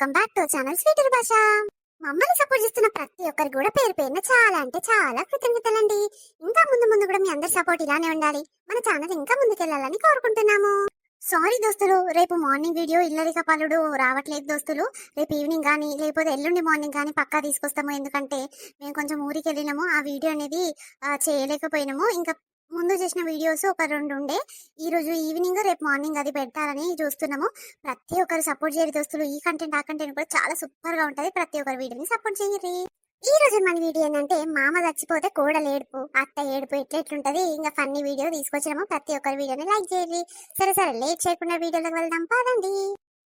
Welcome back to channel sweeter భాష. మమ్మల్ని support చేస్తున్న ప్రతి ఒక్కరికి కూడా పేరు పేరున చాలా అంటే చాలా కృతజ్ఞతలండి. ఇంకా ముందు ముందు కూడా మీ అందరి సపోర్ట్ ఇలానే ఉండాలి. మన ఛానల్ ఇంకా ముందుకెళ్లాలని కోరుకుంటున్నాము. సారీ దోస్తులు, రేపు మార్నింగ్ వీడియో ఇల్లరిక పలుడు రావట్లేదు దోస్తులు. రేపు ఈవినింగ్ కానీ లేకపోతే ఎల్లుండి మార్నింగ్ కానీ పక్కా తీసుకొస్తాము. ఎందుకంటే మేము కొంచెం ఊరికి వెళ్ళినాము, ఆ వీడియో అనేది చేయలేకపోయినాము. ఇంకా ముందు చేసిన వీడియోస్ ఒక 2 ఉండే, ఈ రోజు ఈవినింగ్ రేపు మార్నింగ్ అది పెడతారని చూస్తున్నాము. ప్రతి ఒక్కరు సపోర్ట్ చేయరు దోస్తులు. ఈ కంటెంట్ ఆ కంటెంట్ కూడా చాలా సూపర్ గా ఉంటది. ప్రతి ఒక్కరు వీడియోని సపోర్ట్ చేయరు. ఈ రోజు మన వీడియో ఏంటంటే మామ చచ్చిపోతే కోడలు ఏడుపు, అత్త ఏడుపు ఎట్లెట్లుంటది. ఇంకా ఫన్నీ వీడియో తీసుకొచ్చినాము. ప్రతి ఒక్కరి వీడియోని లైక్ చేయండి. సరే సరే లేట్ చేయకుండా వీడియోలోకి వెళ్దాం పదండి.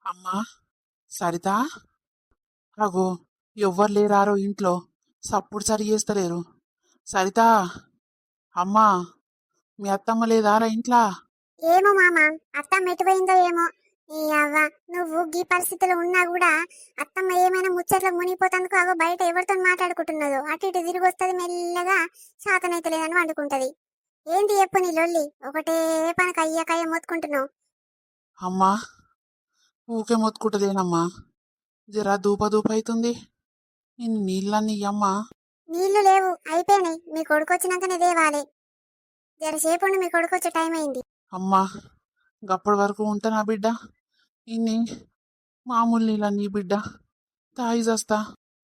అమ్మా సరిత, అగో ఎవ్వరు లేరారో ఇంట్లో, సప్పుడు సరి చేస్తలేరు. సరిత, అమ్మా మీ అత్తమ్మ లేదారా ఇంట్లో? ఏమో మామ, అత్తమ్మ ఎటుపోయిందో ఏమో. ఈ అవ్వ, నువ్వు ఈ పరిస్థితిలో ఉన్నా కూడా అత్తమ్మ ఏమైనా ముచ్చట్లో మునిగిపోతందుకు అగో బయట ఎవరితో మాట్లాడుకుంటున్నదో అటు ఇటు తిరిగి వస్తుంది మెల్లగా. శాతనైతే లేదని వండుకుంటది. ఏంటి చెప్పు నీ లొల్లి? ఒకటే పని కయ్య మొత్తుకుంటున్నావు. అమ్మా ఊకే మొత్తుకుంటదేనమ్మా, జరా దూప దూప అవుతుంది. ఇన్ని నీళ్ళన్నీ అమ్మా. నీళ్లు లేవు, అయిపోయినాయి. మీ కొడుకు వచ్చినాకనే దేవాలి. జరసేపు మీ కొడుకు వచ్చే టైం అయింది. అమ్మా గప్పటి వరకు ఉంటా నా బిడ్డ. ఇన్ని మామూలు నీళ్ళన్నీ బిడ్డ, తాయి చేస్తా.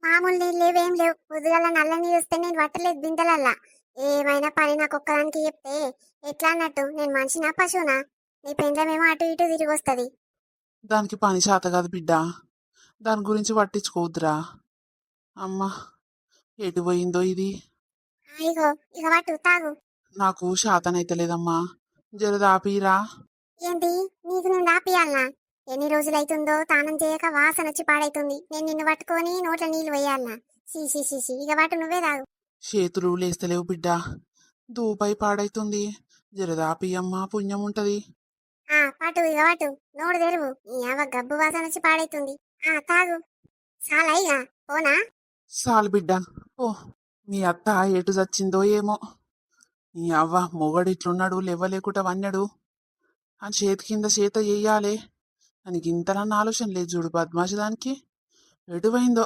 మామూలు నీళ్ళు లేవేం లేవు. పొద్దుగల నల్ల నీళ్ళు వస్తే నేను పట్టలేదు బిందెలల్లా. ఏమైనా పని నాకు ఒక్కదానికి చెప్తే ఎట్లా అన్నట్టు? నేను మనిషినా పశువునా? నీ పెండ్లమేమో అటు ఇటు తిరిగి వస్తుంది. దానికి పని శాత కాదు బిడ్డ, దాని గురించి పట్టించుకోవద్దురా. అమ్మా ఎటు పోయిందో ఇది. ఇగో ఇక పట్టు తాగు. నాకు శాతనైతే లేదమ్మా, జర దాపిరా. ఏంటి నీకు నుండి ఆపియాలనా? ఎన్ని రోజులైతుందో తానం చేయక వాసన వచ్చి పాడైతుంది. నేను నిన్ను పట్టుకొని నోట్ల నీళ్లు వేయాలనా? సీ ఇక పట్టు, నువ్వే తాగు. చేతులు లేస్తలేవు బిడ్డ, దూపై పాడైతుంది. జర దాపియమ్మా, పుణ్యం ఉంటది. పట్టు ఇక పట్టు, నోడు తెరువు. ఈ అవ్వ గబ్బు వాసన వచ్చి పాడైతుంది. తాగు. చాలా ఇక పోనా? సాలు బిడ్డ ఓ. మీ అత్త ఎటు చచ్చిందో ఏమో. నీ అవ్వ మొగడు ఇట్లున్నాడు, లేవలేకుట వన్నాడు. ఆ చేతి కింద చేత చెయ్యాలే అని ఇంతనన్న ఆలోచన లేదు చూడు బద్మాషి దానికి. ఎటువైందో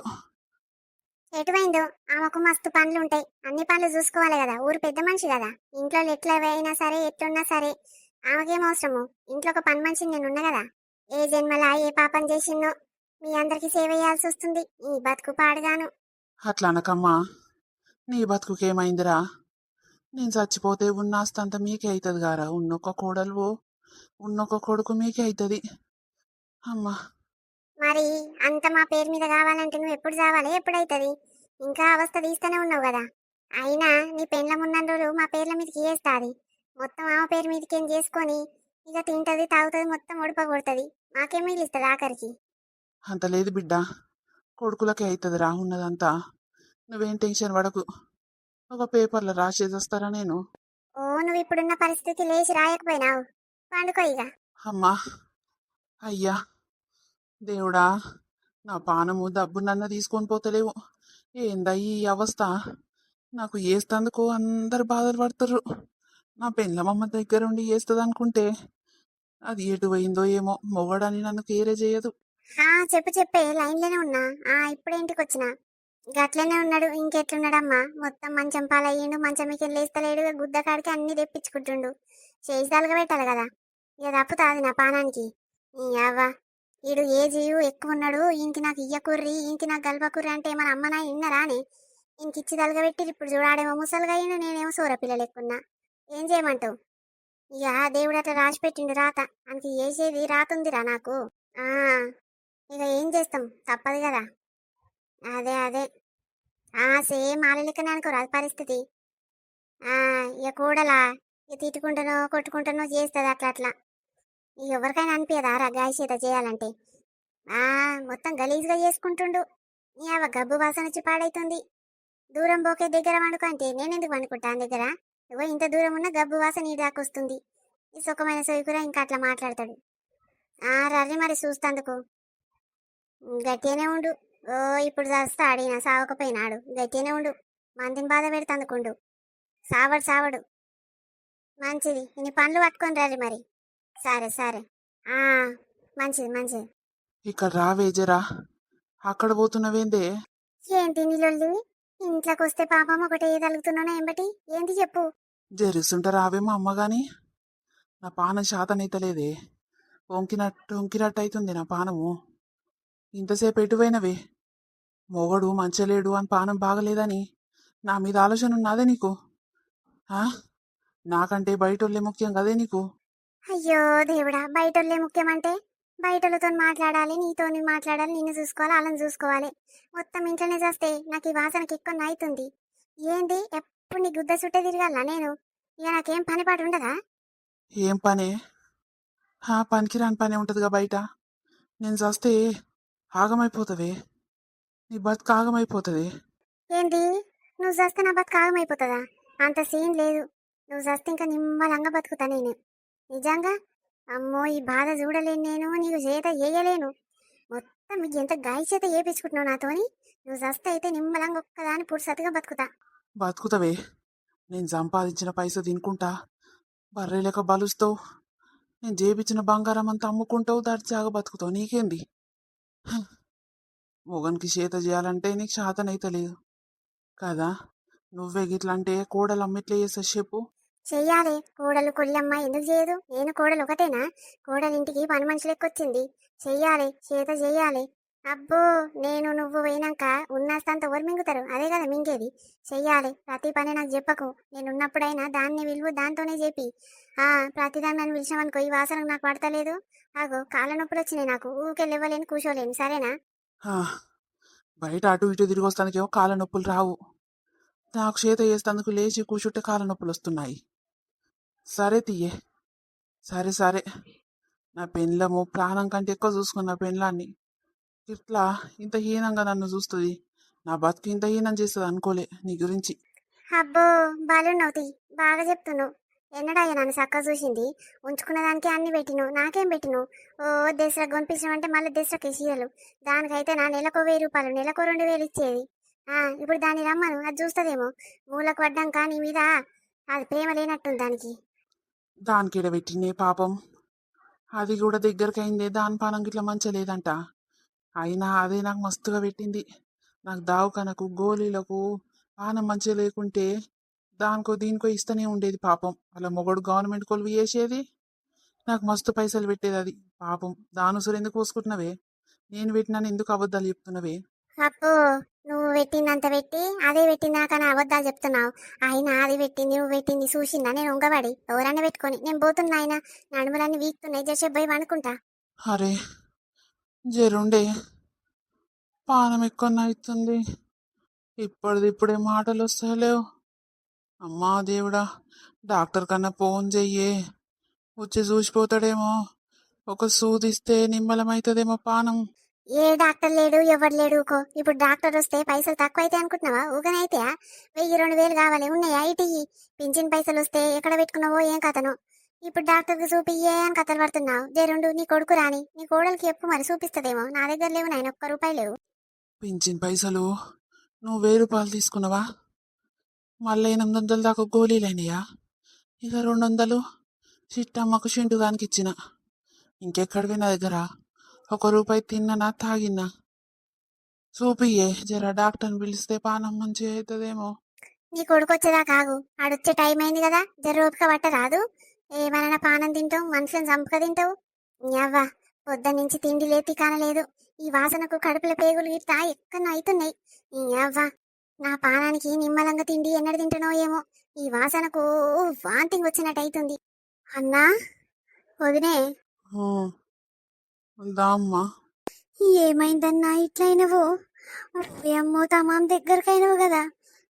ఎటువైందో? ఆమెకు మస్తు పనులు ఉంటాయి. అన్ని పనులు చూసుకోవాలి కదా. ఊరు పెద్ద మనిషి కదా. ఇంట్లో ఎట్లా అయినా సరే ఎట్లున్నా సరే ఆమెకేం అవసరము? ఇంట్లో ఒక పని మనిషిని నేనున్నా కదా. ఏ జన్మలా ఏ పాపం చేసిందో మీ అందరికి సేవ చేయాల్సి వస్తుంది. ఈ బతుకు పాడుగాను. అట్లా అనకమ్మా. నీ బతుకుకేమైందిరా? నేను చచ్చిపోతే ఉన్నాస్తంత మీకే అవుతుంది గారా. ఉన్నొక్క కోడలు ఉన్నొక్క కొడుకు మీకే అవుతుంది. అమ్మా మరి అంత మా పేరు మీద కావాలంటే నువ్వు ఎప్పుడు చావాలి? ఎప్పుడైతుంది? ఇంకా అవస్థ తీస్తూనే ఉన్నావు కదా. అయినా నీ పెండ్లం ఉన్న రోజులు మా పేర్ల మీదకి వేస్తుంది. మొత్తం ఆమె పేరు మీదకి ఏం చేసుకొని ఇక తింటది తాగుతుంది, మొత్తం ఒడిప కొడుతుంది. మాకేం మిగిలిస్తుంది ఆఖరికి? అంత లేదు బిడ్డ, కొడుకులకే అవుతుందిరా ఉన్నదంతా. నువ్వేం టెన్షన్ పడకు, ఒక పేపర్లో రాసేదొస్తారా నేను. ఓ, నువ్వు ఇప్పుడున్న పరిస్థితి లేచి రాయకపోయినావు. పండుకో ఇక. అమ్మా అయ్యా దేవుడా, నా పానము డబ్బు నన్న తీసుకొని పోతలేవు. ఏందా ఈ అవస్థ? నాకు ఏస్తందుకు అందరు బాధలు పడతారు. నా పెళ్ళమమ్మ దగ్గరుండి వేస్తుంది అనుకుంటే అది ఎటు పోయిందో ఏమో. మొగడని నన్ను కేరే చేయదు. చెప్పే లైన్లోనే ఉన్నా. ఇప్పుడేంటికి వచ్చినా? గట్లనే ఉన్నాడు. ఇంకెట్లున్నాడమ్మా? మొత్తం మంచం పాలయ్యిండు. మంచం మీకు లేస్తలేడు. గుద్ద కాడికి అన్ని తెప్పించుకుంటుండు. చేయిదాలుగా పెట్టాలి కదా. ఇక తప్పుతాది నా పానానికి. అవ్వ, ఈడు ఏ జీవు ఎక్కువ ఉన్నాడు. ఇంక నాకు ఇయ్యకుర్రి, ఇంక నాకు గల్పకుర్రి అంటే మన అమ్మ నా ఇన్నరా అని ఇంక ఇచ్చి తలగా పెట్టి ఇప్పుడు చూడాడేమో ముసలుగా అయ్యిండు. నేనేమో సూర పిల్లలు ఎక్కున్నా. ఏం చేయమంటావు? ఇక దేవుడు అట్లా రాసి పెట్టిండు రాత. అందుకు వేసేది రాతుందిరా నాకు. ఇక ఏం చేస్తాం, తప్పదు కదా. అదే సేమ్ ఆల లెక్కనే అనుకోరాదు పరిస్థితి. ఇక కూడలా ఇక తిట్టుకుంటానో కొట్టుకుంటానో చేస్తుంది అట్లా. ఇక ఎవరికైనా అనిపించదా రా గాయ చేత చేయాలంటే? మొత్తం గలీజ్గా చేసుకుంటుండు. ఇక గబ్బు వాసన వచ్చి పాడైతుంది. దూరం పోకే దగ్గర వండుకో అంటే నేనెందుకు వండుకుంటాను దగ్గర? ఇగో ఇంత దూరం ఉన్న గబ్బు వాసన ఈ దాకొస్తుంది. ఈ సుఖమైన సోయి ఇంకా అట్లా మాట్లాడతాడు. రర్రి మరి చూస్తందుకు గట్టిగానే ఉండు. ఓ, ఇప్పుడు చస్తా ఆడినా సావకపోయినాడు. గట్టిగానే ఉండు. మందిని బాధ పెడతందుకుండు. సావడు మంచిది. ఇన్ని పనులు పట్టుకొని రండి మరి. సరే మంచిది. ఇక్కడ రావే జరా. అక్కడ పోతున్నవేందే? ఏంటి నీళ్ళొల్లి? ఇంట్లోకి వస్తే పాపం ఒకటే తలుగుతున్నానా ఎంబటి? ఏంటి చెప్పు. జరుస్తుంటారు రావేమో అమ్మగాని నా పానం శాతనైతలేదే. వంకినట్టు వంకినట్టు అవుతుంది నా పానము. ఇంతసేపు ఎటువైనవే? మొగడు మంచలేడు అని పానం బాగలేదని నా మీద ఆలోచన ఉన్నదే నీకు? ఆ? నాకంటే బయటోళ్ళే ముఖ్యం కదే నీకు? అయ్యో దేవుడా, బయటోళ్ళే ముఖ్యమంటే బయటోళ్ళతో మాట్లాడాలి, నీతోని మాట్లాడాలి, నిన్ను చూసుకోవాలి, వాళ్ళని చూసుకోవాలి. మొత్తం ఇంట్లోనే చేస్తే నాకు ఈ వాసనకి ఎక్కువ అవుతుంది. ఏంది ఎప్పుడు నీ గుద్ద చుట్టే తిరగాల నేను? ఇక నాకేం పని పాటు ఉండదా? ఏం పనే? పనికిరాని పని ఉంటుందిగా బయట. నేను చస్తే ఆగమైపోతావే. నీ బతుకు ఆగమైపోతుంది. ఏంది? నువ్వు చేస్తే నా బతుకు ఆగమైపోతుందా? అంత సీన్ లేదు. నువ్వు చేస్తే ఇంకా నిమ్మలంగా బతుకుతా నేను. నిజంగా. అమ్మో, ఈ బాధ చూడలేను నేను, నీకు చేత చేయలేను. మొత్తం మీకు ఎంత గాయ చేత చేపించుకుంటున్నావు నాతోని. నువ్వు చస్తే అయితే నిమ్మలంగా ఒక్కదాని పురుసతిగా బతుకుతా. బతుకుతావే. నేను సంపాదించిన పైసా తినుకుంటా బర్రె లెక్క బలుస్తావు. నేను జేబిచ్చిన బంగారం అంతా అమ్ముకుంటావు, దర్జాగా బతుకుతావు. నీకేంది? మొగనికి చేత చేయాలంటే నీకు శాతనైతలేదు కదా? నువ్వే గిట్లంటే కోడలు అమ్మిట్లే చేస్తా చెప్పు. చెయ్యాలి. కోడలు కొల్లమ్మ ఎందుకు చేయదు? నేను కోడలు ఒకటేనా? కోడలు ఇంటికి పని మనిషి లెక్క వచ్చింది. చెయ్యాలి, చేత చెయ్యాలి. అబ్బో, నేను నువ్వు పోయినాక ఉన్నస్తంత ఎవరు మింగుతారు? అదే కదా మింగేది. చెయ్యాలి. ప్రతి పని నాకు చెప్పకు. నేను ఉన్నప్పుడైనా దాన్ని విలువ దాంతోనే చెప్పి. ప్రతిదాన్ని నన్ను పిలిచామనుకో, ఈ వాసనకు నాకు పడతలేదు. ఆగో, కాళ్ళ నొప్పులు వచ్చినాయి నాకు. ఊకెళ్ళివ్వలేను, కూర్చోలేను. సరేనా? హా, బయట అటు ఇటు తిరిగి వస్తానికేమో కాళ్ళ నొప్పులు రావు. నాకు చేత చేస్తందుకు లేచి కూర్చుంటే కాళ్ళ నొప్పులు వస్తున్నాయి. సరే తీయే. సరే సరే. నా పెండ్లము ప్రాణం కంటే ఎక్కువ చూసుకున్న పెండ్లాన్ని ఇట్లా ఇంత హీనంగా నన్ను చూస్తుంది. నా బతుకు ఇంత హీనం చేస్తుంది అనుకోలే నీ గురించి. అబ్బో, బాలున్నవుతి. బాగా చెప్తున్నావు. ఎన్నడయ్యా నన్ను చక్కగా చూసింది? ఉంచుకున్న దానికి అన్ని పెట్టిను, నాకేం పెట్టిను? ఓ, దసరాకు కొనిపించినామంటే మళ్ళీ దసరాకి చీరలు. దానికైతే నా నెలకు 1000 రూపాయలు, నెలకు 2000 ఇచ్చేది. ఇప్పుడు దాన్ని రమ్మను, అది చూస్తుందేమో. మూలకు పడ్డాక నీ మీద అది ప్రేమ లేనట్టుంది దానికి. దానికి ఎడబెట్టినే పాపం. అది కూడా దగ్గరికి అయిందే. దాని పానం గిట్లా మంచిగా లేదంట. అయినా అదే నాకు మస్తుగా పెట్టింది. నాకు దావకనకు గోళీలకు పానం మంచిగా లేకుంటే దానికో దీనికో ఇస్తూనే ఉండేది పాపం. అలా మొగడు గవర్నమెంట్ కొలువు చేసేది, నాకు మస్తు పైసలు పెట్టేది అది. పాపం దానుసురు ఎందుకు పోసుకుంటున్నవే? నేను పెట్టినాను ఎందుకు అబద్ధాలు చెప్తున్నవే? అబ్బో, నువ్వు పెట్టిందంత పెట్టి అదే పెట్టిందాక నా అబద్ధాలు చెప్తున్నావు. అయినా అది పెట్టింది నువ్వు పెట్టింది చూసిందా నేను ఉంగబడి? ఎవరన్నా పెట్టుకొని నేను పోతున్నా. ఆయన నడుములన్నీ వీక్తున్నాయి, జర్సే పోయి అనుకుంటా. అరే జరుండే, పానం ఎక్కువ అవుతుంది. ఇప్పుడే మాటలు వస్తలేవు. అమ్మా దేవుడా, డాక్టర్ కన్నా ఫోన్ చెయ్యే. వచ్చి చూసిపోతాడేమో. ఒక సూదిస్తే నిమ్మలమైతదేమో పానం. ఏ డాక్టర్ లేడు, ఎవరు లేడు ఊకో. ఇప్పుడు డాక్టర్ వస్తే పైసలు తక్కువ అయితే అనుకుంటున్నావా? ఊగనైతే 1000-2000 కావాలి. ఉన్నాయా ఇటీ? పింఛన్ పైసలు వస్తే ఎక్కడ పెట్టుకున్నావో ఏం కథను. ఇప్పుడు డాక్టర్కి చూపి ఏ అని కథలు పడుతున్నావు? జరుండు, నీ కొడుకు రాని, నీ కోడలికి చెప్పు మరి, చూపిస్తుందేమో. నా దగ్గర లేవు నాయన, ఒక్క రూపాయి లేవు. పింఛన్ పైసలు నువ్వు 1000 రూపాయలు తీసుకున్నావా? మళ్ళీ 800 దాకా గోళీలైనయా? ఇక 200 చిట్టమ్మకు చింటుగానికి ఇచ్చిన. ఇంకెక్కడివి నా దగ్గర? 1 రూపాయి తిన్ననా తాగినా? చూపియే జర. డాక్టర్ని పిలిస్తే పానం మంచిగా అవుతుందేమో. నీ కొడుకు వచ్చేదాకా ఆగు. ఆడొచ్చే టైం అయింది కదా, జర ఓపిక పట్ట రాదు? ఏమైనా పానం తింటావు, మనుషులను చంపుక తింటావు. అవ్వ, పొద్దున్న నుంచి తిండి లేపి కానలేదు. ఈ వాసనకు కడుపుల పేగులు గిట్లా ఎక్కడో అవుతున్నాయి. అవ్వ, నా పానానికి నిమ్మలంగా తిండి ఎన్నడు తింటానో ఏమో. ఈ వాసనకు వాంతింగ్ వచ్చినట్టు అవుతుంది. అన్నా, వదినే, దామ్మా. ఏమైందన్నా ఇట్లయినవు? అమ్మో, తమాం దగ్గరకైనవు కదా.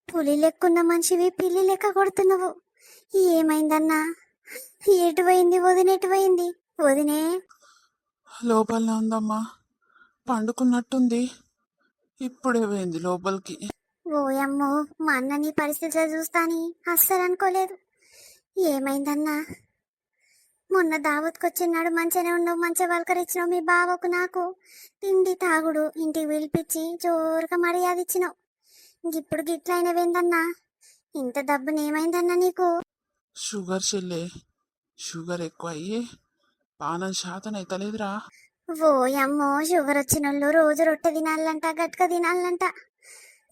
పులి లెక్కున్న మనిషివి పిల్లి లెక్క కొడుతున్నావు. ఏమైందన్నా? ఎటు పోయింది వదిన? ఎటు పోయింది వదినే? లోపలనే ఉందమ్మా, పండుకున్నట్టుంది. ఇప్పుడే పోయింది లోపలికి. ఓయమ్మో, మా అన్న నీ పరిస్థితిలో చూస్తాని అస్సలు అనుకోలేదు. ఏమైందన్నా? మొన్న దావత్కొచ్చినాడు, మంచిగానే ఉన్నావు, మంచిగా పలకరించినావు మీ బావకు నాకు. తిండి తాగుడు ఇంటికి పిలిపించి జోరుగా మర్యాద ఇచ్చినావు. ఇప్పుడు గిట్లయినవేందన్నా? ఇంత దబ్బునేమైందన్నా నీకు? షుగర్ చెల్లే, షుగర్ ఎక్కువ అయ్యి పానం శాతం అయితలేదురా. ఓ అమ్మో, షుగర్ వచ్చినోళ్ళు రోజు రొట్టె తినాలంట, గట్క తినాలంట.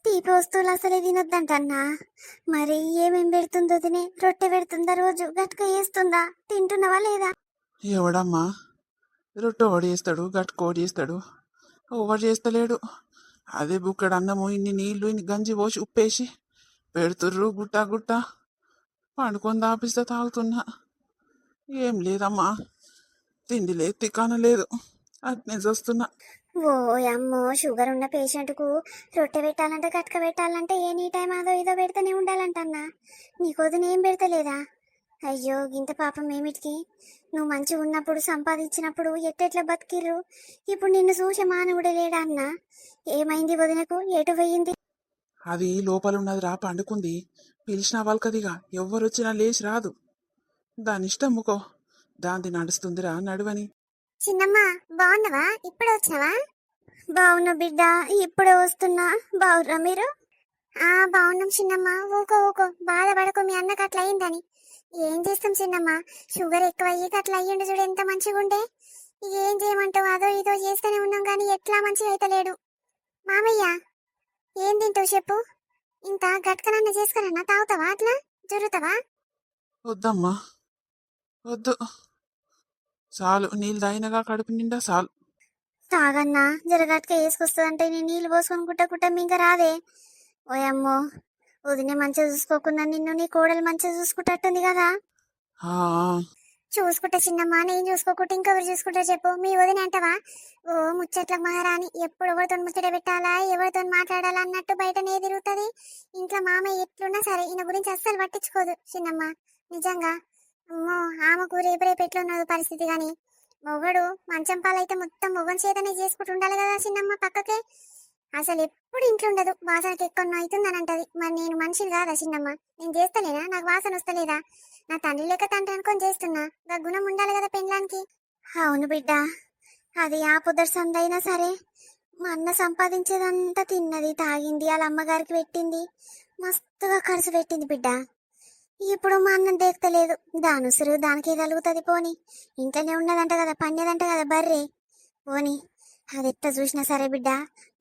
తీపి వస్తువులు అసలే తినొద్దంట అన్నా. మరి ఏమేం పెడుతుందో తినే? రొట్టె పెడుతుందా రోజు? గట్క వేస్తుందా? తింటున్నావా లేదా? ఎవడమ్మా రొట్టె ఒకటి చేస్తాడు, గట్టుకోటి చేస్తాడు, ఒకటి చేస్తలేడు. అదే బుక్కడు అన్నము, ఇన్ని నీళ్లు, ఇన్ని గంజి పోసి ఉప్పేసి పెడుతుర్రు గుట్ట గుట్ట. పండుకొని దాపిస్తే తాగుతున్నా. ఏం లేదమ్మా, తిండి లేదు, తికాన లేదు, అట్నే చూస్తున్నా. ఓ అమ్మో, షుగర్ ఉన్న పేషెంట్కు రొట్టె పెట్టాలంటే, గట్క పెట్టాలంటే ఎనీ టైం అదో ఇదో పెడితేనే ఉండాలంటన్నా. నీకు వదిన ఏం పెడతలేదా? అయ్యో, గింత పాపం ఏమిటికి? నువ్వు మంచిగా ఉన్నప్పుడు సంపాదించినప్పుడు ఎట్టెట్లా బతికిర్రు? ఇప్పుడు నిన్ను చూసే మానవుడే లేడా అన్న? ఏమైంది వదినకు? ఎటు పోయింది? అది లోపల ఉన్నది రా, పండుకుంది. పిలిచిన వాళ్ళకదిగా ఎవ్వరొచ్చినా లేచి రాదు. దాని ఇష్టముకో, దాంది నడుస్తుందిరా, నడువని. చిన్నమ్మ, బాగున్నావా? ఇప్పుడే వచ్చినావా? బాగున్నా బిడ్డ, ఇప్పుడే వస్తున్నా. బాగుర్రా మీరు? బాగున్నాం చిన్నమ్మ. ఊకో ఊకో, బాధపడకు, మీ అన్నకు అట్లా అయిందని. ఏం చేస్తాం చిన్నమ్మ, షుగర్ ఎక్కువ అయ్యి అట్లా అయ్యిండు చూడు, ఎంత మంచిగా ఉండే. ఏం చేయమంటావు, అదో ఇదో చేస్తూనే ఉన్నాం కానీ ఎట్లా మంచిగా అయితలేడు. మామయ్య, ఏం తింటావు చెప్పు? ఇంత గట్కనన్న చేసుకురన్నా తాగుతావా? అట్లా జరుగుతావా? వద్దమ్మా, వద్దు. చాలు, నీళ్ళు తాగినగా కడుపు నిండా చాలు. తాగన్నా, జరగట్క వేసుకొస్తుందంటే నేను నీళ్ళు పోసుకొని కుట్ట కుట్ట ఇంకా రాదే. ఓయమ్మో, వదినే మంచిగా చూసుకోకుండా నిన్ను నీ కోడలు మంచిగా చూసుకుంటట్టుంది కదా. ఆ, చూసుకుంటా చిన్నమ్మా, నేను చూసుకోకుంటే ఇంకెవరు చూసుకుంటారు చెప్పు? మీ వదిన అంటవా? ఓ ముచ్చట్ల మహారాణి, ఎప్పుడు ఎవరితో ముచ్చట పెట్టాలా, ఎవరితో మాట్లాడాలా అన్నట్టు బయటనే తిరుగుతుంది. ఇంట్లో మామయ్య ఎట్లున్నా సరే ఈయన గురించి అస్సలు పట్టించుకోదు చిన్నమ్మ. నిజంగా అమ్మో, ఆమెకు రేపు రేపు ఎట్లున్నది పరిస్థితి. కానీ మొగడు మంచం పాలైతే మొత్తం మొగం చేతనే చేసుకుంటుండాలి కదా చిన్నమ్మ పక్కకే. అసలు ఎప్పుడు ఇంట్లో ఉండదు, వాసనకి ఎక్కువ అవుతుందని అంటది. మరి నేను మనిషిని కాదా చిన్నమ్మ? నేను చేస్తలేనా? నాకు వాసన వస్తలేదా? నా తండ్రి లెక్క తండ్రి అనుకొని చేస్తున్నా. గా గుణం ఉండాలి కదా పెళ్ళానికి. అవును బిడ్డ, అది ఆ పొద్దు సందైనా సరే మా అన్న సంపాదించేదంతా తిన్నది, తాగింది, వాళ్ళ అమ్మగారికి పెట్టింది, మస్తుగా ఖర్చు పెట్టింది బిడ్డ. ఇప్పుడు మా అన్నం దేక్తలేదు, దాని ఉసురు దానికే కలుగుతుంది. పోని ఇంట్లోనే ఉన్నదంట కదా, పండేదంట కదా బర్రె. పోని అది ఎట్ట చూసినా సరే బిడ్డ,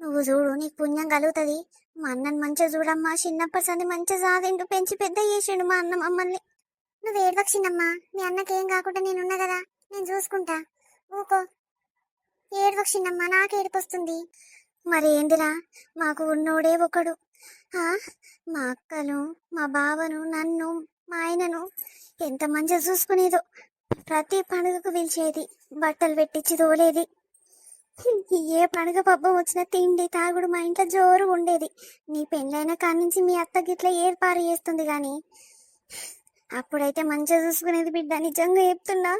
నువ్వు చూడు, నీకు పుణ్యం కలుగుతుంది. మా అన్నని మంచిగా చూడమ్మా, చిన్నప్పటి సంది మంచిగా సాదిండు, పెంచి పెద్ద చేసిండు మా అన్న మమ్మల్ని. నువ్వు ఏడవక్షినమ్మా, మీ అన్నకేం కాకుండా నేనున్నా కదా, నేను చూసుకుంటా. ఊకో, ఏడవక్షినమ్మా, నాకు ఏడుపొస్తుంది. మరి ఏందిరా, మాకు ఉన్నోడే ఒకడు. ఆ, మా అక్కను, మా బావను, నన్ను, మా ఆయనను ఎంత మంచిగా చూసుకునేదో. ప్రతి పండుగకు పిలిచేది, బట్టలు పెట్టించి తోలేది. ఏ పండుగ పబ్బం వచ్చినా తిండి తాగుడు మా ఇంట్లో జోరు ఉండేది. నీ పెళ్ళైన కాడి నుంచి మీ అత్త గిట్ల ఏర్పాటు చేస్తుంది కానీ అప్పుడైతే మంచిగా చూసుకునేది బిడ్డ. నిజంగా చెప్తున్నా,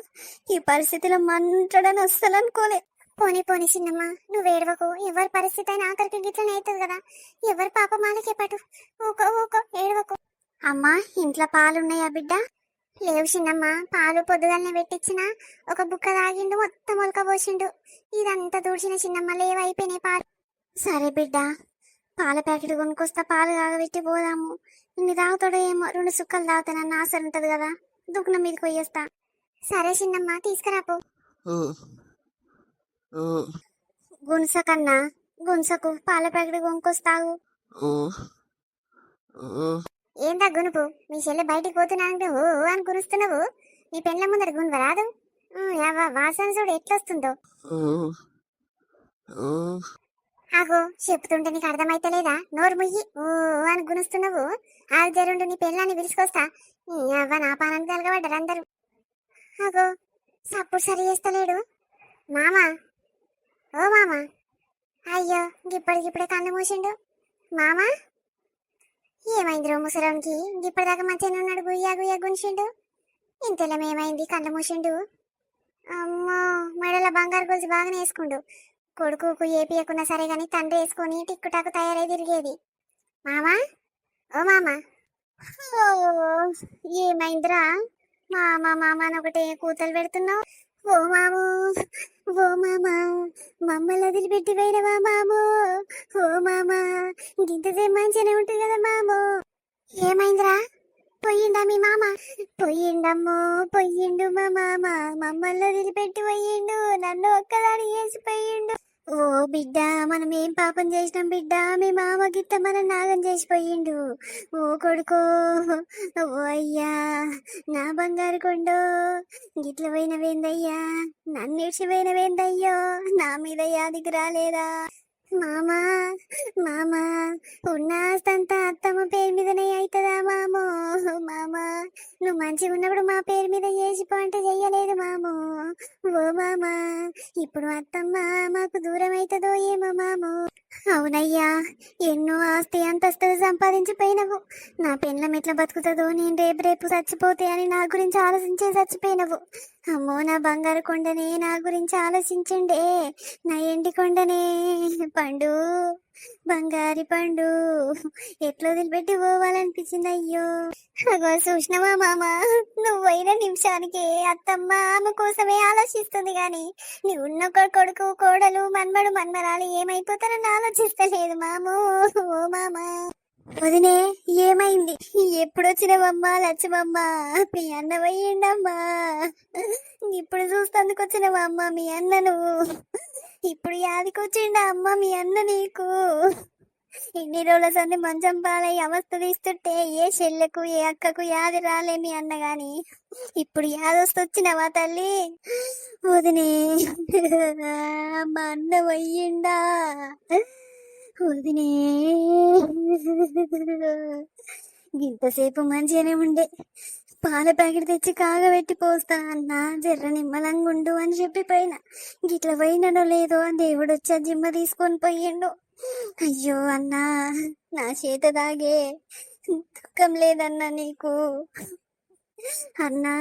ఈ పరిస్థితిలో మంటాడని అస్సలు అనుకోలే. పోనీ పోనీ చిన్నమ్మ, నువ్వు ఏడవకు. ఎవరి పరిస్థితి అయినా ఆఖరికి గిట్లనే అవుతుంది కదా. ఎవరి పాప మాలకే పటు. ఊకో ఊకో, ఏడవకు. అమ్మా, ఇంట్లో పాలున్నాయా బిడ్డ? లేవు చిన్నమ్మ, పాలు పొద్దుగాలనే పెట్టించిన, ఒక బుక్క తాగిండు, మొత్తం ఉలక పోసిండు. ఇదంతా దూడ్చిన చిన్నమ్మ, లేవైపోయినాయి పాలు. సరే బిడ్డ, పాల ప్యాకెట్ కొనుక్కొస్తా, పాలు కాగబెట్టి పోదాము. ఇన్ని తాగుతాడో ఏమో, 2 సుక్కలు తాగుతానన్న ఆశ ఉంటది కదా, దుఃఖం మీదకి పోయేస్తా. సరే చిన్నమ్మ, తీసుకురాపు. ఓ, ఓ, గుంసకన్నా, గుంసకు పాల ప్యాకెట్ కొనుక్కొస్తావు. ఓ, ఓ. ఏందా గునుపు? మీ చెల్లె బయటికి పోతున్నానంటే ఓ ఓ అని గురుస్తున్నావు. నీ పెళ్ళ ముందర గునువ రాదు? వాసన చూడు ఎట్లొస్తుందో. ఓ, ఓ. ఆగో, చెప్తుంటే నీకు అర్థమైతలేదా? నోరు ముయ్యి. ఓ ఓ అని గునుస్తున్నావు. ఆగు జరుండు, నీ పెళ్ళాన్ని పిలుచుకొస్తా. నా పానానికి కలగబడ్డారు అందరూ. ఆగో, సప్పుడు సరి చేస్తలేడు. మామా, ఓ మామా. అయ్యో, గిప్పటికిప్పుడే కన్ను మూసిండు. మామా, ఏమైందిరో ముసలానికి? ఇప్పటిదాకా మంచిగానే ఉన్నాడు, గుయ్యా గుయ్యా గుంచిండు. ఇంతలో ఏమైంది? కళ్ళు మూసిండు. అమ్మో, మెడల బంగారు గొలుసు బాగానే వేసుకుండు. కొడుకుకు ఏపియకున్నా సరే గాని తండ్రి వేసుకొని టిక్కుటాకు తయారై తిరిగేది. మామా, ఓ మామా. ఓ, ఏమైందిరా? మామా మామా అని ఒకటే కూతలు పెడుతున్నావు. ఓ మామూ, ఓ మామా, మమ్మల్ని వదిలిపెట్టి పోయినవా మామూ? ఓ మామా, గింతసేపు మంచిగానే ఉంటుంది కదా మామూ. ఏమైందిరా? పోయిండా మీ మామ? పోయిండమ్మో, పోయిండు మా మామ. మమ్మల్ని వదిలిపెట్టి పోయిండు, నన్ను ఒక్కదాని చేసి పోయిండు. ఓ బిడ్డ, మనం ఏం పాపం చేసినాం బిడ్డ? మీ మామ గిట్ట మనం నాగం చేసిపోయిండు. ఓ కొడుకో, ఓ అయ్యా, నా బంగారు కొండో, గిట్ల పోయినవేందయ్యా? నన్ను ఇడిచిపోయినవేందయ్యో? నా మీద యాదికి రాలేదా? మామా, మామా, ఉన్న ఆస్తంతా అత్తమ్మ పేరు మీదనే అవుతుందా మామో? మామా, నువ్వు మంచిగా ఉన్నప్పుడు మా పేరు మీద చేసిపో అంటే చెయ్యలేదు మామో. ఓ మామా, ఇప్పుడు అత్తమ్మ మాకు దూరం అవుతుందో ఏమో మామో. అవునయ్యా, ఎన్నో ఆస్తి అంతస్తులు సంపాదించిపోయినవు. నా పెళ్ళం ఎట్లా బతుకుతుందో, నేను రేపు రేపు చచ్చిపోతే అని నా గురించి ఆలోచించే చచ్చిపోయినవు. అమ్మో నా బంగారు కొండనే నా గురించి ఆలోచించండే. నా ఎండి కొండనే పండు, బంగారి పండు, ఎట్లా వదిలిపెట్టి పోవాలనిపించింది అయ్యో. అగో చూసినవా మామ, నువ్వు పోయిన నిమిషానికి అత్తమ్మ ఆమె కోసమే ఆలోచిస్తుంది గాని నీ ఉన్న కొడుకు కోడలు మన్మడు మన్మరాలు ఏమైపోతారని ఆలోచిస్తలేదు మామూ. ఓ మామ, వదినే ఏమైంది? ఎప్పుడొచ్చినవమ్మా లచ్చమమ్మ? మీ అన్న పోయిండమ్మా. ఇప్పుడు చూస్తందుకు వచ్చినవా అమ్మ మీ అన్నను? ఇప్పుడు యాదికొచ్చిండ అమ్మ మీ అన్న నీకు? ఇన్ని రోజుల సంది మంచం పాలై అవస్థ తీస్తుంటే ఏ చెల్లెకు ఏ అక్కకు యాది రాలే మీ అన్న గాని ఇప్పుడు యాదొస్తొచ్చినవా తల్లి? వదినే, మా అన్న పోయిండా? వదినే, ఇంతసేపు మంచిగానే ఉండే. పాల ప్యాకెట్ తెచ్చి కాగబెట్టి పోస్తా అన్నా, జర్ర నిమ్మలంగుండు అని చెప్పి పోయినా. గిట్ల పోయినో లేదో దేవుడు వచ్చి జిమ్మ తీసుకొని పోయిండు. అయ్యో అన్నా, నా చేత దాగే దుఃఖం లేదన్నా నీకు? అన్నా,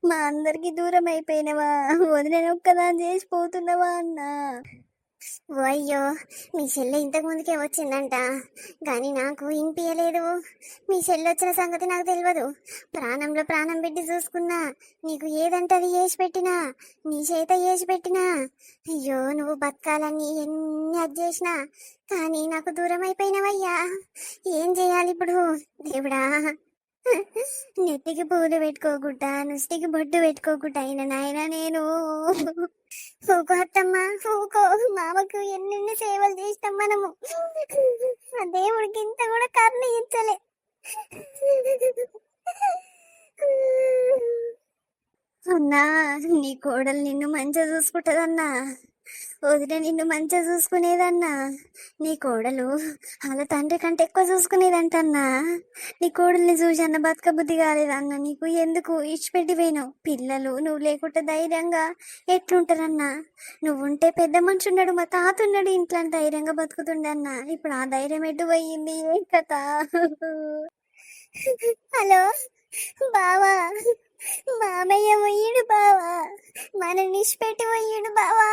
మా అందరికి దూరం అయిపోయినవా? వదిలేను ఒక్కదాన్ని చేసి పోతున్నావా అన్నా? ఓ అయ్యో, మీ చెల్లె ఇంతకు ముందుకే వచ్చిందంట కానీ నాకు వినిపించలేదు. మీ చెల్లె వచ్చిన సంగతి నాకు తెలియదు. ప్రాణంలో ప్రాణం పెట్టి చూసుకున్నా, నీకు ఏదంటే అది చేసి పెట్టినా, నీ చేత చేసి పెట్టినా. అయ్యో, నువ్వు బతకాలని ఎన్ని అది చేసినా కానీ నాకు దూరం అయిపోయినవయ్యా. ఏం చేయాలి ఇప్పుడు దేవుడా? నెత్తికి పూలు పెట్టుకోకుండా, నుష్టికి బొడ్డు పెట్టుకోకుండా అయిన నాయన నేను. ఊకో అత్తమ్మ, ఊకో. మామకు ఎన్నెన్ని సేవలు చేస్తాం మనము. ఆ దేవుడికి ఇంత కూడా కర్ణ ఇచ్చలే. అన్నా, నీ కోడలు నిన్ను మంచిగా చూసుకుంటదన్నా. వదిన నిన్ను మంచిగా చూసుకునేదన్నా. నీ కోడలు వాళ్ళ తండ్రి కంటే ఎక్కువ చూసుకునేదంటన్నా. నీ కోడల్ని చూసి అన్న బతక బుద్ధి కాలేదన్నా నీకు? ఎందుకు ఇచ్చిపెట్టి పోయినావు? పిల్లలు నువ్వు లేకుంటే ధైర్యంగా ఎట్లుంటారన్నా? నువ్వుంటే పెద్ద మనిషి ఉన్నాడు, మా తాత ఉన్నాడు ఇంట్లో, ధైర్యంగా బతుకుతుండన్నా. ఇప్పుడు ఆ ధైర్యం ఎటు పోయింది? ఏం కథ? హలో బావా, మామయ్య పోయిడు బావా, మన నిష్పెట్టి పోయిడు బావా.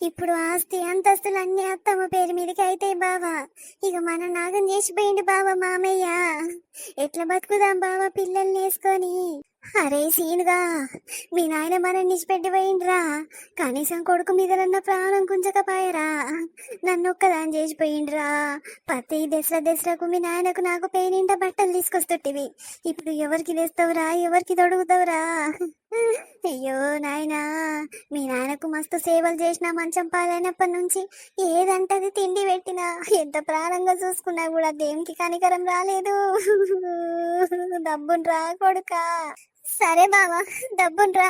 ఇప్పుడు ఆస్తి అంతస్తులు అన్ని అత్తమ్మ పేరు మీదకి అయితే బావా, ఇక మన నాగం చేసిపోయిండు బావా మామయ్య. ఎట్లా బతుకుదాం బావా పిల్లల్ని వేసుకొని? అరే సీనుగా, మీ నాయన మనం నిష్పెట్టి పోయిండ్రా, కనీసం కొడుకు మీద ప్రాణం కుంచకపోయారా? నన్ను ఒక్కదాని చేసిపోయిండ్రా. ప్రతి దసరాకు మీ నాయనకు నాకు పేనింట బట్టలు తీసుకొస్తుంటివి. ఇప్పుడు ఎవరికి తెస్తావురా, ఎవరికి తొడుగుతావురా? అయ్యో నాయనా, మీ నాయనకు మస్తు సేవలు చేసిన, మంచం పాలైనప్పటి నుంచి ఏదంటది తిండి పెట్టినా, ఎంత ప్రాణంగా చూసుకున్నా కూడా దేనికి కనికరం రాలేదు. డబ్బున్రా కొడుకా. సరే బావా, డబ్బున్రా.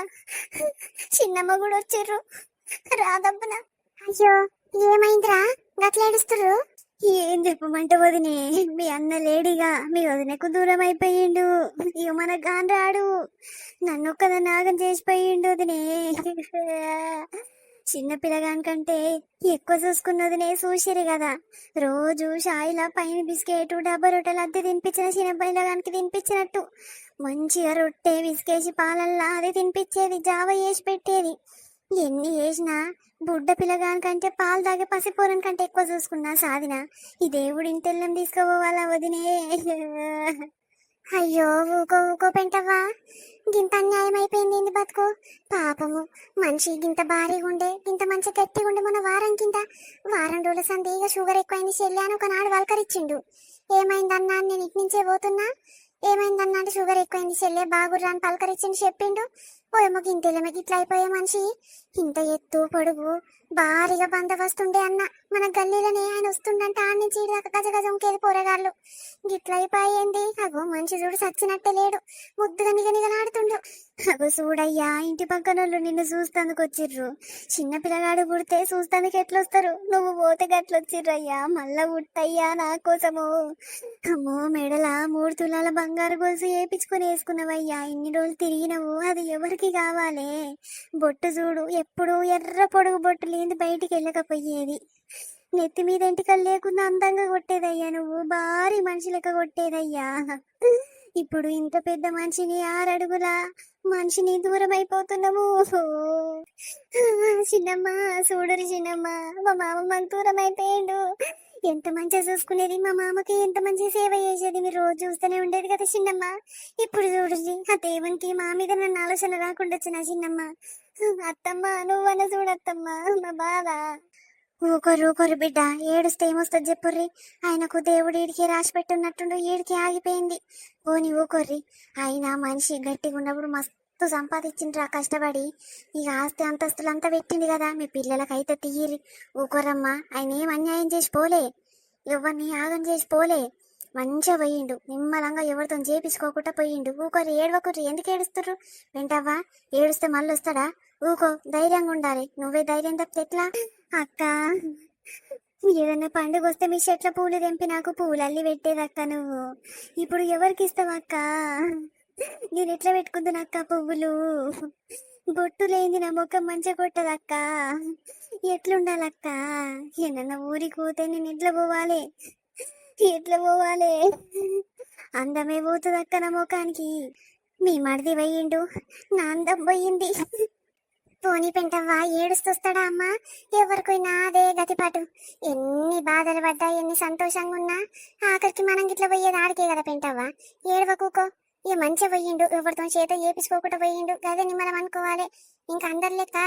చిన్నమ్మ కూడా వచ్చిర్రు, రా దబ్బున. అయ్యో, ఏమైందిరా గట్ల ఏడుస్తుర్రు? ఏం చెప్పమంటే వదినే, మీ అన్న లేడిగా మీ వదినకు దూరం అయిపోయిండు. ఇక మన గాన్ రాడు, నన్ను ఒక్కదా నాగం చేసిపోయిండు వదినే. చిన్న పిల్లగాని కంటే ఎక్కువ చూసుకున్నదినే చూసిరు కదా. రోజు షాయిలా పైన బిస్కెట్ డబ్బా రొట్టెలు అద్దె తినిపించిన చిన్న పిల్లగానికి తినిపించినట్టు మంచిగా రొట్టె విసికేసి పాలల్లా అది తినిపించేది, జావ వేసి పెట్టేది. ఎన్ని చేసినా బుడ్డ పిల్లగాని కంటే పాలు తాగే పసిపోరని కంటే ఎక్కువ చూసుకున్నా సాధిన. ఈ దేవుడి ఇంటెల్లం తీసుకోవాలా వదినే? అయ్యో ఊకో ఊకో పెంటవ్వా, గింత అన్యాయం అయిపోయింది ఏంది బతుకు. పాపము మనిషి గింత భారీగా ఉండే గింత మంచి గట్టిగా ఉండే మన వారం రోజుల సందేగా షుగర్ ఎక్కువైంది చెల్లి అని ఒకనాడు వల్కరిచ్చిండు. ఏమైందన్నా అని నేను ఇటు నుంచే పోతున్నా. ఏమైందన్నా అంటే షుగర్ ఎక్కువైంది చెల్లె బాగుర్రా అని పలకరిచ్చిండు చెప్పిండు. ఓయేమో గింతేలేమో గిట్ల అయిపోయే మనిషి. ఇంత ఎత్తు పొడుగు భారీగా బందోబస్తుండే అన్న. మన గల్లీలోనే ఆయన వస్తుండంటే ఆడ నుంచి ఈడ దాకా గజ గజ ఉంకేది పోరగాళ్ళు. గిట్ల అయిపోయింది. అగో మనిషి చూడు సచ్చినట్టే లేడు, ముద్దుగా నిగనిగలాడుతుండు. అగో చూడయ్యా, ఇంటి పక్కనోళ్ళు నిన్ను చూస్తందుకు వచ్చిర్రు. చిన్న పిల్లగాడు పుడితే చూస్తందుకు ఎట్లొస్తారు, నువ్వు పోతే గట్లొచ్చిర్రయ్యా. మళ్ళా పుట్టయ్యా నా కోసము. అమ్మో మెడల 3 తులాల బంగారు గొలుసు వేపించుకొని వేసుకున్నావయ్యా. ఇన్ని రోజులు తిరిగినవు, అది ఎవరికి కావాలే? బొట్టు చూడు, ఎప్పుడు ఎర్ర పొడుగు బొట్టు లేని బయటికి వెళ్ళకపోయేది. నెత్తి మీద ఎంటికలు లేకుండా అందంగా కొట్టేదయ్యా, నువ్వు భారీ మనిషి లెక్క కొట్టేదయ్యా. ఇప్పుడు ఇంత పెద్ద మనిషిని 6 అడుగుల మనిషిని దూరం అయిపోతున్నాము. చిన్నమ్మ చూడరు చిన్నమ్మ, మా మామ మాకు దూరం అయిపోయిండు. ఎంత మంచిగా చూసుకునేది మా మామకి, ఎంత మంచి సేవ చేసేది, మీరు రోజు చూస్తూనే ఉండేది కదా చిన్నమ్మ. ఇప్పుడు చూడండి ఆ దేవునికి మా మీద నన్ను ఆలోచన రాకుండా వచ్చిన చిన్నమ్మ. అత్తమ్మ నువ్వన్న చూడత్తమ్మ మా బాధ. ఊకొరు బిడ్డ, ఏడుస్తే ఏమొస్తుంది చెప్పుర్రి. ఆయనకు దేవుడు ఈడికి రాసి పెట్టున్నట్టుండు, ఈడికి ఆగిపోయింది. పోని ఊకొర్రి. ఆయన మనిషి గట్టిగా ఉన్నప్పుడు మస్తు సంపాదించిండ్రా కష్టపడి. ఇక ఆస్తి అంతస్తులు అంతా పెట్టింది కదా, మీ పిల్లలకైతే తీయరి. ఊకొరమ్మా, ఆయన ఏం అన్యాయం చేసి పోలే, ఎవరిని యాగం చేసి పోలే. మంచిగా పోయిండు, నిమ్మలంగా ఎవరితో చేపించుకోకుండా పోయిండు. ఊకొరి ఏడవకుర్రి, ఎందుకు ఏడుస్తుర్రు? వెంటవ్వా, ఏడుస్తే మళ్ళీ వస్తాడా? ఊకో, ధైర్యంగా ఉండాలి. నువ్వే ధైర్యం తప్పితే ఎట్లా? అక్క, ఏదైనా పండుగ వస్తే మీ చెట్ల పూలు తెంపి నాకు పూలల్లి పెట్టేదక్క నువ్వు. ఇప్పుడు ఎవరికి ఇస్తావు అక్క? నేను ఎట్లా పెట్టుకుందును అక్క పువ్వులు? బొట్టు లేని నా ముఖం మంచిగా కొట్టదక్క. ఎట్లుండాలక్క? ఏదన్నా ఊరికి పోతే నేను ఎట్లా పోవాలి? ఎట్లా పోవాలి? అందమే పోతుంది అక్క నా ముఖానికి. మీ మడిది పోయిండు, నా అందం పోయింది. పోనీ పెంటవ్వా, ఏడుస్తొస్తాడా అమ్మా? ఎవరికైనా అదే గతిపాటు. ఎన్ని బాధలు పడ్డా, ఎన్ని సంతోషంగా ఉన్నా ఆఖరికి మనం గిట్ల పోయేది ఆడికే కదా పెంటవ్వా. ఏడవకూకో. ఇక మంచిగా పోయిండు, ఎవరితో చేత ఏపించుకోకుండా పోయిండు, గదే నిమ్మలం అనుకోవాలి. ఇంకా అందరి లెక్క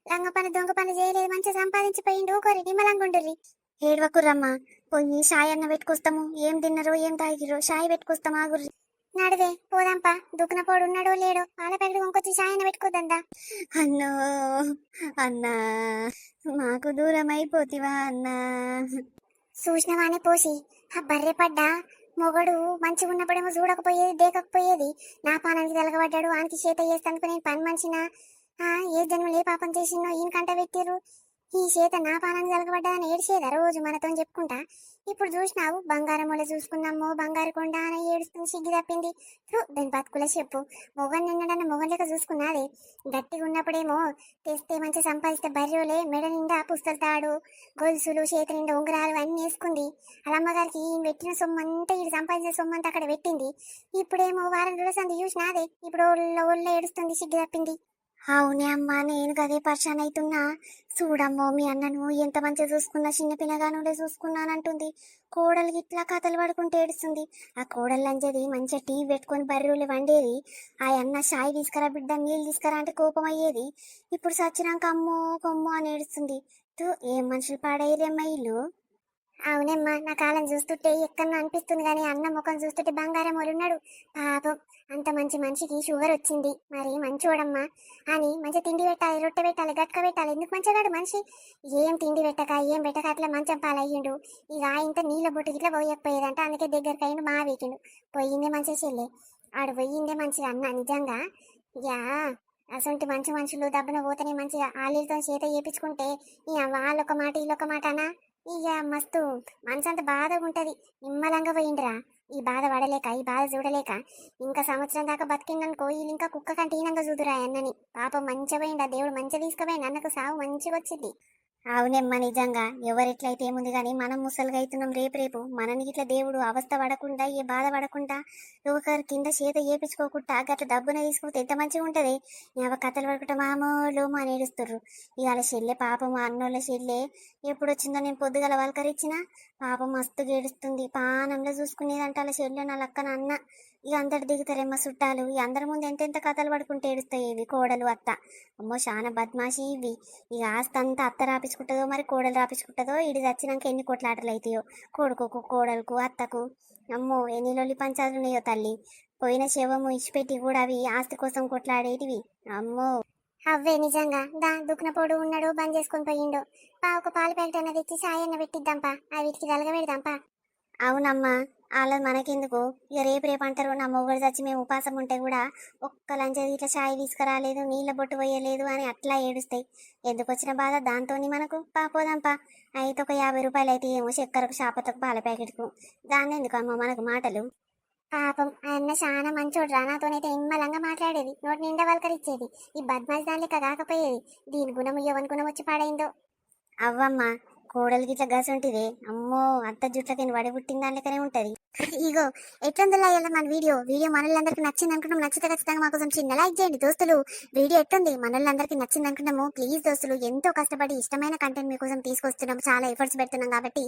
లంగ పని దొంగ పని చేయలేదు, మంచిగా సంపాదించి పోయిండు. ఊకోరి నిమ్మలంగా ఉండుర్రి. ఏడవకుర్రమ్మా, పోయి షాయ్ అన్న పెట్టుకొస్తాము. ఏం తిన్నరో ఏం తాగిరో షాయ్ పెట్టుకొస్తాం ఆగుర్రి. నడివే పోదాంపా, దుఃఖన పోడు ఉన్నాడో లేడో పాల ప్యాకెట్ కొనుకొచ్చి షాయ్ అన్న పెట్టుకోద్దా. అన్నో అన్నా, మాకు దూరం అయిపోతివా అన్నా? చూసినవానే పోసి ఆ బర్రె పడ్డా మొగడు మంచిగా ఉన్నప్పుడేమో చూడకపోయేది, దేకకపోయేది. నా పానానికి తెలగబడ్డాడు, ఆనికి చేత చేస్తానుకో నేను పని మనిషినా? ఏ జన్మలు ఏ పాపం చేసినో ఈయన కంట పెట్టిర్రు. ఈ చేత నా పానానికి తెలగబడ్డాదని ఏడ్చేదా రోజు మనతో చెప్పుకుంటా. ఇప్పుడు చూసినావు, బంగారం వల్ల చూసుకున్నాము బంగారు కొండ అని ఏడుస్తుంది, సిగ్గు తప్పింది. దాని బతుకులే చెప్పు. మొగన్ నిన్నడన్న మొగన్ లెక్క చూసుకున్నాదే. గట్టిగా ఉన్నప్పుడేమో తెస్తే మంచి సంపాదిస్తే బర్రెలే మెడ నిండా పుస్తలు తాడు, గొలుసులు, చేతి నిండా ఉంగరాలు అన్నీ వేసుకుంది. అలా అమ్మగారికి ఈయన పెట్టిన సొమ్మంతా, ఈడు సంపాదించిన సొమ్మంతా అక్కడ పెట్టింది. ఇప్పుడేమో వారం రోజుల సంది చూసినాదే, ఇప్పుడు ఒళ్ళ ఏడుస్తుంది, సిగ్గు తప్పింది. అవునే అమ్మా, నేను గదే పరిశాన్ అవుతున్నా. చూడమ్మో, మీ అన్నను ఎంత మంచిగా చూసుకున్నా, చిన్న పిల్లగానుడే చూసుకున్నానంటుంది. కోడలు ఇట్లా కథలు పడుకుంటూ ఏడుస్తుంది. ఆ కోడలు లంజది మంచిగా టీవీ పెట్టుకొని బర్రెలు వండేది. ఆ అన్న షాయి తీసుకురా బిడ్డ, నీళ్ళు తీసుకురా అంటే కోపం అయ్యేది. ఇప్పుడు సచ్చినాక అమ్మో కొమ్మో అని ఏడుస్తుంది. ఏం మనుషులు పాడయ్యేదేమ్మా ఇల్లు. అవునమ్మా, నా కాలం చూస్తుంటే ఎక్కడో అనిపిస్తుంది కానీ అన్న ముఖం చూస్తుంటే బంగారం ఉన్నాడు. పాపం, అంత మంచి మనిషికి షుగర్ వచ్చింది. మరి మంచోడమ్మా అని మంచిగా తిండి పెట్టాలి, రొట్టె పెట్టాలి, గట్క పెట్టాలి. ఎందుకు మంచిగాడు మనిషి? ఏం తిండి పెట్టక ఏం పెట్టక అట్లా మంచం పాలయ్యిండు. ఇక ఇంత నీళ్ళ బొట్టు ఇట్లా పోయకపోయేదంట, అందుకే దగ్గరికి అయ్యిండు, మా వీకిండు. పోయిందే మంచిగా చెల్లె, ఆడు పోయిందే మంచిగా అన్న నిజంగా. యా, అసొంటి మంచి మనుషులు దబ్బన పోతేనే మంచిగా ఆలీలతో చేత చేపించుకుంటే ఇక వాళ్ళొక మాట వీళ్ళొక మాట అనా ఇక మస్తు మనసంత బాధగా ఉంటది. నిమ్మలంగా పోయిండ్రా, ఈ బాధ పడలేక ఈ బాధ చూడలేక. ఇంకా సంవత్సరం దాకా బతికిందనుకో వీళ్ళు ఇంకా కుక్క కంటే ఈనంగా చూదురా అన్నని. పాపం మంచిగా పోయిండా, దేవుడు మంచిగా తీసుకుపోయిండు, అన్నకు సాగు మంచిగా వచ్చింది. అవునమ్మా నిజంగా, ఎవరెట్లయితే ఏముంది కానీ మనం ముసలుగా అవుతున్నాం. రేపు రేపు మనని ఇట్లా దేవుడు అవస్థ పడకుండా, ఏ బాధ పడకుండా, ఒకరి కింద చేత చేపించుకోకుండా గట్ల డబ్బున తీసుకుంటే ఎంత మంచిగా ఉంటుంది. ఇవ కథలు పడుకుంటా మామూలు అని ఏడుస్తుర్రు. ఇవాళ చెల్లె పాపం, అన్నోళ్ళ చెల్లె ఎప్పుడు వచ్చిందో నేను పొద్దుగల వలకరిచ్చిన పాపం మస్తు ఏడుస్తుంది. పానంలో చూసుకునేదంట వాళ్ళ చెల్లె నా లక్కన అన్న. ఇక అందరు దిగుతారేమో చుట్టాలు, ఇక అందరి ముందు ఎంతెంత కథలు పడుకుంటే ఏడుస్తాయి ఇవి కోడలు అత్త. అమ్మో చాలా బద్మాషి ఇవి. ఇక ఆస్తి అంతా అత్త రాపించుకుంటుందో మరి కోడలు రాపించుకుంటుందో, ఇడి చచ్చినాక ఎన్ని కొట్లాటలు అవుతాయో కొడుకుకు కోడలకు అత్తకు. అమ్మో ఎన్ని లొల్లి పంచాలు ఉన్నాయో తల్లి. పోయిన శవము ఇచ్చిపెట్టి కూడా అవి ఆస్తి కోసం కొట్లాడేటివి. అమ్మో అవే నిజంగా. దుఃఖనపోడు ఉన్నాడు, బంద్ చేసుకొని పోయిండు. ఒక పాలు ప్యాకెట్ అన్న తెచ్చి సాయి అన్న పెట్టిద్దాంపా, ఆ వీటికి తలగబెడదాంపా. అవునమ్మా, వాళ్ళ మనకెందుకు, ఇక రేపు అంటారు నా మొగుడు చచ్చి మేము ఉపాసం ఉంటే కూడా ఒక్క లంచ ఇట్లా చాయ్ తీసుకురాలేదు, నీళ్ళ బొట్టు పోయలేదు అని అట్లా ఏడుస్తాయి. ఎందుకు వచ్చిన బాధ దాంతోని మనకు. పోదాంపా. అయితే ఒక 50 రూపాయలు అయితే ఏమో చక్కెరకు షాపతకు పాల ప్యాకెట్కు. దాన్ని ఎందుకు అమ్మ మనకు మాటలు. పాపం ఆయన చాలా మంచోడ్రా, నాతోనైతే నిమ్మలంగా మాట్లాడేది, నోటి నిండా వలకరిచ్చేది. ఈ బద్మాష్ దాని లెక్క కాకపోయేది. దీని గుణం ఎవరి గుణం వచ్చి పాడైందో. అవ్వమ్మ కోడలికి ఇట్లా గసుంటిదే. అమ్మో అత్త జుట్లకి వడి పుట్టిన దాని లెక్కనే ఉంటది. ఇగో ఎట్లుందిలా ఇలా మన వీడియో మనల్లందరికీ నచ్చింది అనుకుంటాం. నచ్చితే ఖచ్చితంగా మా కోసం చిన్న లైక్ చేయండి దోస్తులు. వీడియో ఎట్లుంది మనల్లందరికీ నచ్చింది అనుకుంటాము. ప్లీజ్ దోస్తులు, ఎంతో కష్టపడి ఇష్టమైన కంటెంట్ మీకోసం తీసుకొస్తున్నాం, చాలా ఎఫర్ట్స్ పెడుతున్నాం కాబట్టి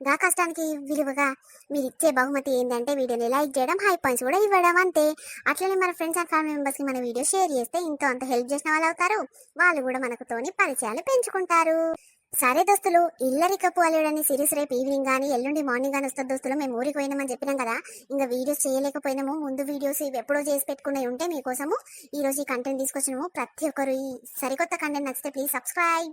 గా కష్టానికి విలువగా మీరు ఇచ్చే బహుమతి ఏంటంటే వీడియోని లైక్ చేయడం, హై పాయింట్స్ కూడా ఇవ్వడం, అంతే. అట్లనే మన ఫ్రెండ్స్ అండ్ ఫ్యామిలీ మెంబర్స్ కి మన వీడియో షేర్ చేస్తే ఇంతో అంత హెల్ప్ చేసిన వాళ్ళు అవుతారు. వాళ్ళు కూడా మనకుతోని పరిచయాలు పెంచుకుంటారు. సరే దోస్తులు, ఇల్లరికపు అల్లుడని సిరీస్ రేపు ఈవినింగ్ కానీ ఎల్లుండి మార్నింగ్ కానీ వస్తుంది దోస్తులు. మేము ఊరికి పోయినామని చెప్పినాం కదా, ఇంకా వీడియోస్ చేయలేకపోయినాము. ముందు వీడియోస్ ఇవి ఎప్పుడో చేసి పెట్టుకునే ఉంటే మీకోసము ఈ రోజు ఈ కంటెంట్ తీసుకొచ్చినాము. ప్రతి ఒక్కరు ఈ సరికొత్త కంటెంట్ నచ్చితే ప్లీజ్ సబ్స్క్రైబ్.